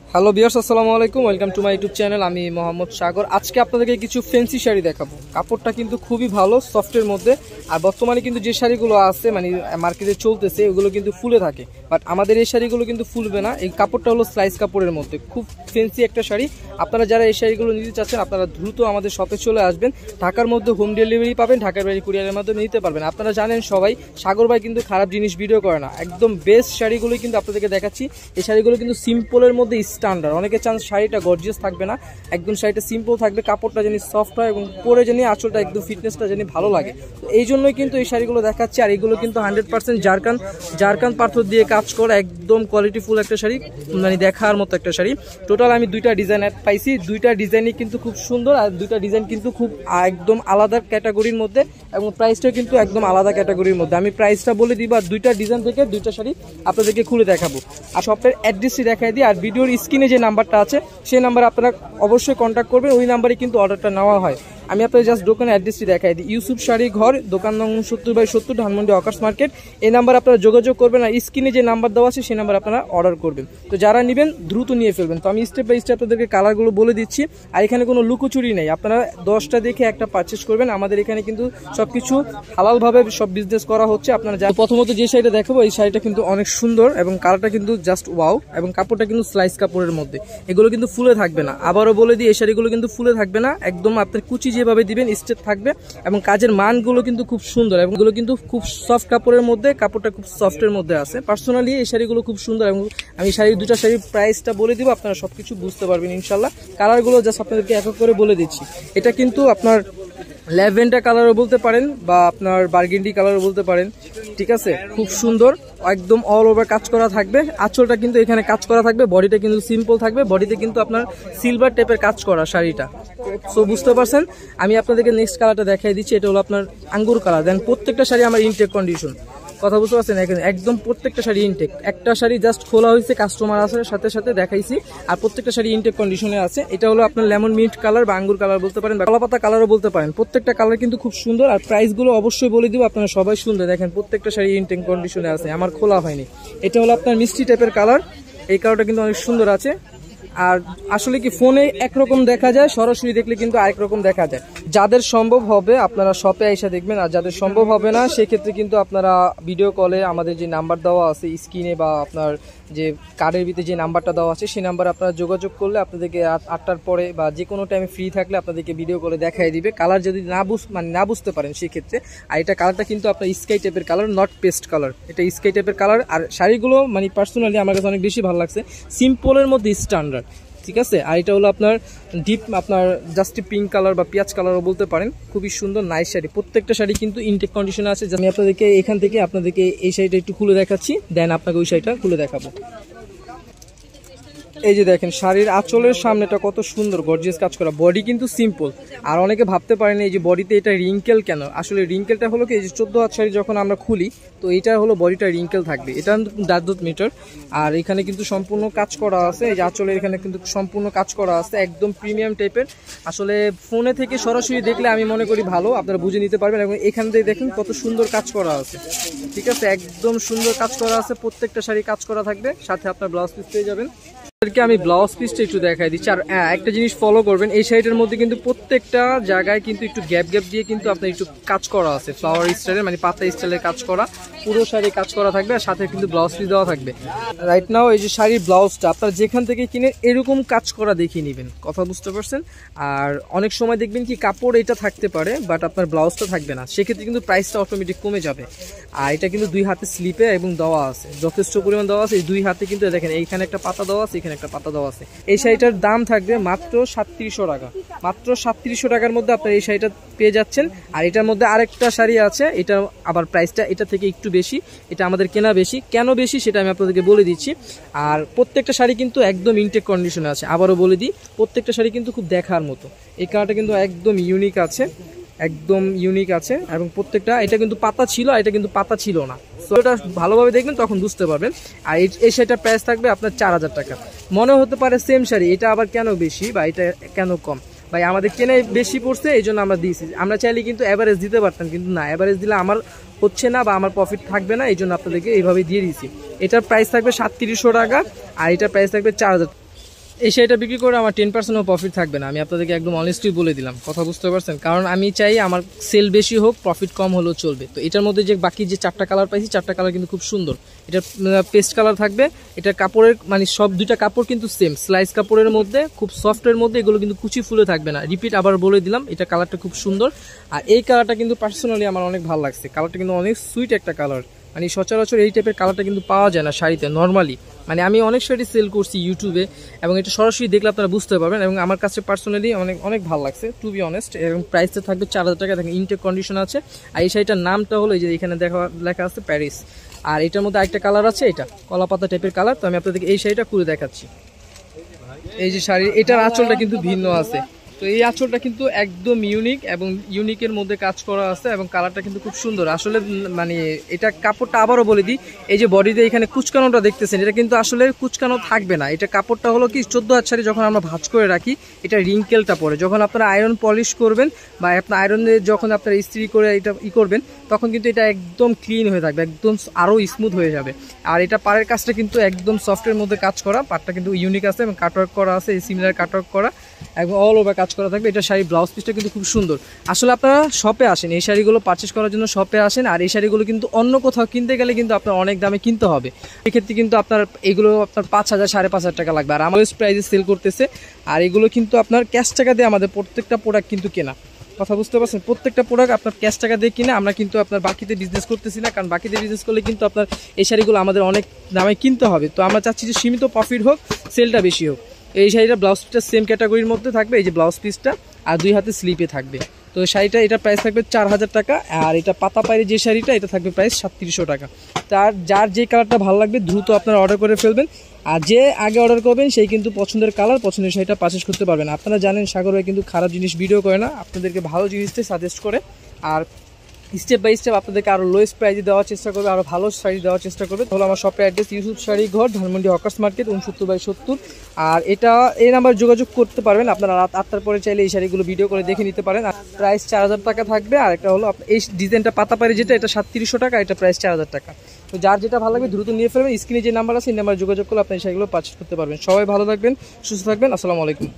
Hello viewers, আসসালামু আলাইকুম। Welcome to my YouTube channel. আমি মোহাম্মদ সাগর। আজকে আপনাদেরকে কিছু ফ্যান্সি শাড়ি দেখাবো। কাপড়টা কিন্তু খুবই ভালো, সফটের মধ্যে। আর বর্তমানে কিন্তু যে শাড়িগুলো আছে মানে মার্কেটে চলতেছে ওগুলো কিন্তু ফুলে থাকে, বাট আমাদের এই শাড়িগুলো কিন্তু ফুলবে না। এই কাপড়টা হলো স্লাইস কাপড়ের মধ্যে, খুব ফ্যান্সি একটা শাড়ি। আপনারা যারা এই শাড়িগুলো নিতে চাচ্ছেন আপনারা দ্রুত আমাদের শপে চলে আসবেন। ঢাকার মধ্যে হোম ডেলিভারি পাবেন, ঢাকার বাইরে কুরিয়ারের মাধ্যমে নিতে পারবেন। আপনারা জানেন সবাই, সাগর ভাই কিন্তু খারাপ জিনিস ভিডিও করে না। একদম বেস্ট শাড়িগুলোই কিন্তু আপনাদেরকে দেখাচ্ছি। এই শাড়িগুলো কিন্তু সিম্পলের মধ্যে স্ট্যান্ডার্ড। অনেকে চান শাড়িটা গর্জিয়াস থাকবে না, একদম শাড়িটা সিম্পল থাকবে, কাপড়টা জানি সফট হয় এবং পরে জানি আঁচলটা একদম ফিটনেসটা জানি ভালো লাগে। তো এই জন্যই কিন্তু এই শাড়িগুলো দেখাচ্ছি। আর এগুলো কিন্তু 100% জারকান পাথর দিয়ে কাজ করা, একদম কোয়ালিটিফুল একটা শাড়ি, মানে দেখার মতো একটা শাড়ি। টোটাল আমি দুইটা ডিজাইন পাইছি, দুইটা ডিজাইনই কিন্তু খুব সুন্দর। আর দুইটা ডিজাইন কিন্তু খুব একদম আলাদা ক্যাটাগরির মধ্যে এবং প্রাইসটাও কিন্তু একদম আলাদা ক্যাটাগরির মধ্যে। আমি প্রাইসটা বলে দিব আর দুইটা ডিজাইন থেকে দুইটা শাড়ি আপনাদেরকে খুলে দেখাবো। আর শপের অ্যাড্রেসটি দেখাই দিই। আর ভিডিওর স্ক্রিনে যে নাম্বারটা আছে সেই নাম্বারে আপনারা অবশ্যই কন্ট্যাক্ট করবেন, ওই নাম্বারে কিন্তু অর্ডারটা নেওয়া হয়। আমি আপনাদের জাস্ট দোকানের অ্যাড্রেসটি দেখাই দিই। ইউসুফ শাড়ি ঘর, দোকান নং 70/70, ধানমন্ডি অকার্স মার্কেট। এই নাম্বার আপনারা যোগাযোগ করবেন আর স্ক্রিনে যে নাম্বার দেওয়া আছে সেই নাম্বার আপনারা অর্ডার করবেন। তো যারা নেবেন দ্রুত নিয়ে ফেলবেন। তো আমি স্টেপ বাই স্টেপ আপনাদেরকে কালারগুলো বলে দিচ্ছি। আর এখানে কোনো লুকোচুরি নেই, আপনারা 10টা দেখে একটা পারচেস করবেন। আমাদের এখানে কিন্তু সবকিছু হালালভাবে সব বিজনেস করা হচ্ছে। আপনারা প্রথমত যে শাড়িটা দেখাবো এই শাড়িটা কিন্তু অনেক সুন্দর এবং কালারটা কিন্তু জাস্ট ওয়াও, এবং কাপড়টা কিন্তু স্লাইস কাপড়ের মধ্যে। এগুলো কিন্তু ফুলে থাকবে না, আবারও বলে দিই এই শাড়িগুলো কিন্তু ফুলে থাকবে না। একদম আপনার কুচি যেভাবে দিবেন স্টেপ থাকবে এবং কাজের মানগুলো কিন্তু খুব সুন্দর এবং এগুলো কিন্তু খুব সফট কাপড়ের মধ্যে, কাপড়টা খুব সফটের মধ্যে আছে। পার্সোনালি এই শাড়িগুলো খুব সুন্দর এবং আমি দুইটা শাড়ির প্রাইসটা বলে দিব, আপনারা সবকিছু বুঝতে পারবেন ইনশাল্লাহ। কালারগুলো জাস্ট আপনাদেরকে এক এক করে বলে দিচ্ছি। এটা কিন্তু আপনার ল্যাভেন্ডার কালারও বলতে পারেন বা আপনার বার্গেন্ডি কালারও বলতে পারেন, ঠিক আছে? খুব সুন্দর, একদম অল ওভার কাজ করা থাকবে। আঁচলটা কিন্তু এখানে কাজ করা থাকবে, বডিটা কিন্তু সিম্পল থাকবে, বডিতে কিন্তু আপনার সিলভার টাইপের কাজ করা শাড়িটা। সো বুঝতে পারছেন। আমি আপনাদেরকে নেক্সট কালারটা দেখাই দিচ্ছি। এটা হলো আপনার আঙ্গুর কালার। দেন প্রত্যেকটা শাড়ি আমার ইনটেক কন্ডিশন, কথা বুঝতে পারছেন? এখানে একদম প্রত্যেকটা শাড়ি ইনটেক। একটা শাড়ি জাস্ট খোলা হয়েছে, কাস্টমার আসার সাথে সাথে দেখাইছি। আর প্রত্যেকটা শাড়ি ইনটেক কন্ডিশনে আছে। এটা হলো আপনার লেমন মিন্ট কালার বা আঙ্গুর কালার বলতে পারেন, বা কলাপাতা কালারও বলতে পারেন। প্রত্যেকটা কালার কিন্তু খুব সুন্দর। আর প্রাইসগুলো অবশ্যই বলে দিব, আপনারা সবাই সুন্দর। দেখেন প্রত্যেকটা শাড়ি ইনটেক কন্ডিশনে আছে, আমার খোলা হয়নি। এটা হলো আপনার মিষ্টি টাইপের কালার। এই কালারটা কিন্তু অনেক সুন্দর আছে। আর আসলে কি ফোনে একরকম দেখা যায়, সরাসরি দেখলে কিন্তু আরেক রকম দেখা যায়। যাদের সম্ভব হবে আপনারা শপে এসে দেখবেন, আর যাদের সম্ভব হবে না সেক্ষেত্রে কিন্তু আপনারা ভিডিও কলে আমাদের যে নাম্বার দেওয়া আছে স্ক্রিনে বা আপনার যে কার্ডের ভিতরে যে নাম্বারটা দেওয়া আছে সেই নাম্বারে আপনারা যোগাযোগ করলে আপনাদেরকে 8টার পরে বা যে কোনো টাইমে ফ্রি থাকলে আপনাদেরকে ভিডিও কলে দেখাই দিবে। কালার যদি না বুঝতে পারেন সেক্ষেত্রে। আর এটা কালারটা কিন্তু আপনার স্কাই টাইপের কালার, নট পেস্ট কালার। এটা স্কাই টাইপের কালার। আর শাড়িগুলো মানে পার্সোনালি আমার কাছে অনেক বেশি ভালো লাগছে, সিম্পলের মধ্যে স্ট্যান্ডার্ড, ঠিক আছে? আর এটা হলো আপনার ডিপ আপনার জাস্ট পিঙ্ক কালার বা পেঁয়াজ কালারও বলতে পারেন। খুবই সুন্দর নাইস শাড়ি। প্রত্যেকটা শাড়ি কিন্তু ইনটেক কন্ডিশনে আছে। আমি আপনাদেরকে এখান থেকে আপনাদেরকে এই শাড়িটা একটু খুলে দেখাচ্ছি, দেন আপনাকে ওই শাড়িটা খুলে দেখাবো। এই যে দেখেন শাড়ির আঁচলের সামনেটা কত সুন্দর গর্জিয়াস কাজ করা, বডি কিন্তু সিম্পল। আর অনেকে ভাবতে পারেন এই যে বডিতে এটা রিঙ্কেল কেন। আসলে রিঙ্কেলটা হলো কি, এই যে 14 হাত শাড়ি যখন আমরা খুলি তো এইটা হলো বডিটা রিঙ্কেল থাকবে, এটা দাঁত মিটার। আর এখানে কিন্তু সম্পূর্ণ কাজ করা আছে, এই যে আঁচলের এখানে কিন্তু সম্পূর্ণ কাজ করা আছে, একদম প্রিমিয়াম টাইপের। আসলে ফোনে থেকে সরাসরি দেখলে আমি মনে করি ভালো, আপনারা বুঝে নিতে পারবেন। এবং এখান থেকে দেখেন কত সুন্দর কাজ করা আছে, ঠিক আছে? একদম সুন্দর কাজ করা আছে, প্রত্যেকটা শাড়ি কাজ করা থাকবে, সাথে আপনার ব্লাউজ পিস পেয়ে যাবেন। আমি ব্লাউজ পিসটা একটু দেখাই দিচ্ছি। আর একটা জিনিস ফলো করবেন, এই শাড়িটার মধ্যে কিন্তু প্রত্যেকটা জায়গায় কিন্তু একটু গ্যাপ দিয়ে কিন্তু আপনার একটু কাজ করা আছে, ফ্লাওয়ার স্টাইলের মানে পাতা স্টাইলের কাজ করা। পুরো শাড়ি কাজ করা থাকবে আর সাথে কিন্তু ব্লাউজ পিস দেওয়া থাকবে। রাইট নাও এই যে শাড়ির ব্লাউজটা আপনার যেখান থেকে কিনে এরকম কাজ করা দেখিয়ে নেবেন, কথা বুঝতে পারছেন? আর অনেক সময় দেখবেন কি কাপড় এটা থাকতে পারে বাট আপনার ব্লাউজটা থাকবে না, সেক্ষেত্রে কিন্তু প্রাইসটা অটোমেটিক কমে যাবে। আর এটা কিন্তু দুই হাতে স্লিপে এবং দেওয়া আছে, যথেষ্ট পরিমাণ দেওয়া আছে। এই দুই হাতে কিন্তু দেখেন এইখানে একটা পাতা দেওয়া আছে, এখানে একটা পাতা দেওয়া আছে। এই শাড়িটার দাম থাকবে মাত্র 3700 টাকা। মাত্র 3700 টাকার মধ্যে আপনার এই শাড়িটা পেয়ে যাচ্ছেন। আর এটার মধ্যে আরেকটা শাড়ি আছে, এটা আবার প্রাইসটা এটা থেকে একটু বেশি, এটা আমাদের কেনা বেশি। কেন বেশি সেটা আমি আপনাদেরকে বলে দিচ্ছি। আর প্রত্যেকটা শাড়ি কিন্তু একদম ইনটেক কন্ডিশনে আছে, আবারও বলে দিই প্রত্যেকটা শাড়ি কিন্তু খুব দেখার মতো। এই কালারটা কিন্তু একদম ইউনিক আছে, একদম ইউনিক আছে। এবং প্রত্যেকটা, এটা কিন্তু পাতা ছিল আর এটা কিন্তু পাতা ছিল না। সো এটা ভালোভাবে দেখবেন তখন বুঝতে পারবেন। আর এই শাড়িটার প্রাইস থাকবে আপনার 4000 টাকা। মনে হতে পারে সেম শাড়ি, এটা আবার কেন বেশি বা এটা কেন কম? ভাই আমাদের কেনাই বেশি পড়ছে এই জন্য আমরা দিয়েছি। আমরা চাইলে কিন্তু অ্যাভারেজ দিতে পারতাম, কিন্তু না, অ্যাভারেজ দিলে আমার হচ্ছে না বা আমার প্রফিট থাকবে না, এই জন্য আপনাদেরকে এইভাবে দিয়ে দিয়েছি। এটার প্রাইস থাকবে 3700 টাকা আর এটার প্রাইস থাকবে 4000। এই শাড়িটা বিক্রি করে আমার 10% প্রফিট থাকবে না, আমি আপনাদেরকে একদম অনেস্টলি বলে দিলাম, কথা বুঝতে পারছেন? কারণ আমি চাই আমার সেল বেশি হোক, প্রফিট কম হলেও চলবে। তো এটার মধ্যে যে বাকি যে 4টা কালার পাইছি, 4টা কালার কিন্তু খুব সুন্দর। এটা পেস্ট কালার থাকবে, এটা কাপড়ের মানে সব 2টা কাপড় কিন্তু সেম, স্লাইস কাপড়ের মধ্যে খুব সফটের মধ্যে, এগুলো কিন্তু কুচি ফুলে থাকবে না। রিপিট আবার বলে দিলাম, এটা কালারটা খুব সুন্দর। আর এই কালারটা কিন্তু পার্সোনালি আমার অনেক ভালো লাগছে, কালারটা কিন্তু অনেক সুইট একটা কালার। মানে সচরাচর এই টাইপের কালারটা কিন্তু পাওয়া যায় না শাড়িতে নর্মালি। মানে আমি অনেক শাড়ি সেল করছি ইউটিউবে, এবং এটা সরাসরি দেখলে আপনারা বুঝতে পারবেন, এবং আমার কাছে পার্সোনালি অনেক অনেক ভালো লাগছে টু বি অনেস্ট। এবং প্রাইসটা থাকবে 4000 টাকা, দেখেন ইনটেক কন্ডিশন আছে। আর এই শাড়িটার নামটা হলো এই যে এখানে লেখা আছে প্যারিস। আর এটার মধ্যে আরেকটা কালার আছে, এটা কলা পাতা টাইপের কালার। তো আমি আপনাদেরকে এই শাড়িটা খুলে দেখাচ্ছি। এই যে শাড়ি, এটার আঁচলটা কিন্তু ভিন্ন আছে। তো এই আঁচলটা কিন্তু একদম ইউনিক, এবং ইউনিকের মধ্যে কাজ করা আছে, এবং কালারটা কিন্তু খুব সুন্দর আসলে। মানে এটা কাপড়টা আবারও বলে দিই, এই যে বডিতে এখানে কুচকানোটা দেখতেছেন, এটা কিন্তু আসলে কুচকানো থাকবে না। এটা কাপড়টা হলো কি 14 হাত শাড়ি যখন আমরা ভাঁজ করে রাখি, এটা রিঙ্কেলটা পড়ে যখন আপনারা আয়রন পলিশ করবেন, বা আপনার আয়রনে যখন আপনারা ইস্ত্রি করে এটা করবেন, তখন কিন্তু এটা একদম ক্লিন হয়ে থাকবে, একদম আরও স্মুথ হয়ে যাবে। আর এটা পাড়ের কাজটা কিন্তু একদম সফটের মধ্যে কাজ করা, পাড়টা কিন্তু ইউনিক আছে, এবং কাটওয়ার্ক করা আছে, এই সিমিলার কাটওয়ার্ক করা, একদম অল ওভার কাজ করা থাকবে। এটা শাড়ি ব্লাউজ পিসটা কিন্তু খুব সুন্দর। আসলে আপনারা শপে আসেন, এই শাড়িগুলো পারচেস করার জন্য শপে আসেন। আর এই শাড়িগুলো কিন্তু অন্য কোথাও কিনতে গেলে কিন্তু আপনার অনেক দামে কিনতে হবে, এক্ষেত্রে কিন্তু আপনার এগুলো আপনার 5000 5,500 টাকা লাগবে। আর আমাদের প্রাইসে সেল করতেছে। আর এগুলো কিন্তু আপনার ক্যাশ টাকা দিয়ে আমাদের প্রত্যেকটা প্রোডাক্ট কিন্তু কেনা, কথা বুঝতে পারছেন? প্রত্যেকটা প্রোডাক্ট আপনার ক্যাশ টাকা দিয়ে কিনে, আমরা কিন্তু আপনার বাকিতে বিজনেস করতেছি না। কারণ বাকিতে বিজনেস করলে কিন্তু আপনার এই শাড়িগুলো আমাদের অনেক দামে কিনতে হবে। তো আমরা চাচ্ছি যে সীমিত প্রফিট হোক, সেলটা বেশি হোক। এই শাড়িটা ব্লাউজ পিসটা সেম ক্যাটাগরির মধ্যে থাকবে, এই যে ব্লাউজ পিসটা, আর 2 হাতে স্লিপে থাকবে। তো শাড়িটা এটা প্রাইস থাকবে 4000 টাকা। আর এটা পাতা পায়ের যে শাড়িটা, এটা থাকবে প্রাইস 3700 টাকা। তার যার যে কালারটা ভালো লাগবে দ্রুত আপনারা অর্ডার করে ফেলবেন। আর যে আগে অর্ডার করবেন সেই কিন্তু পছন্দের কালার, পছন্দের শাড়িটা পারচেস করতে পারবেন। আপনারা জানেন সাগর ভাই কিন্তু খারাপ জিনিস ভিডিও করে না, আপনাদেরকে ভালো জিনিসটাই সাজেস্ট করে। আর স্টেপ বাই স্টেপ আপনাদেরকে আরও লোয়েস্ট প্রাইসে দেওয়ার চেষ্টা করবে, আরও ভালো শাড়ি দেওয়ার চেষ্টা করবে। তাহলে আমার শপের অ্যাড্রেস ইউসুফ শাড়ি ঘর, ধানমন্ডি হকার্স মার্কেট, 69/70। আর এটা এই নাম্বার যোগাযোগ করতে পারবেন। আপনারা রাত 8টার পরে চাইলে এই শাড়িগুলো ভিডিও করে দেখে নিতে পারেন। আর প্রাইস 4000 টাকা থাকবে। আর একটা হলো এই ডিজাইনটা পাতা পাড়ি যেটা, এটা 3700 টাকা, এটা প্রাইস 4000 টাকা। তো যার যেটা ভালো লাগবে দ্রুত নিয়ে ফেলবেন। স্ক্রিনে যে নাম্বার আছে এই নাম্বার যোগাযোগ করলে আপনি এই শাড়িগুলো পারচেস করতে পারবেন। সবাই ভালো থাকবেন, সুস্থ থাকবেন। আসসালামু আলাইকুম।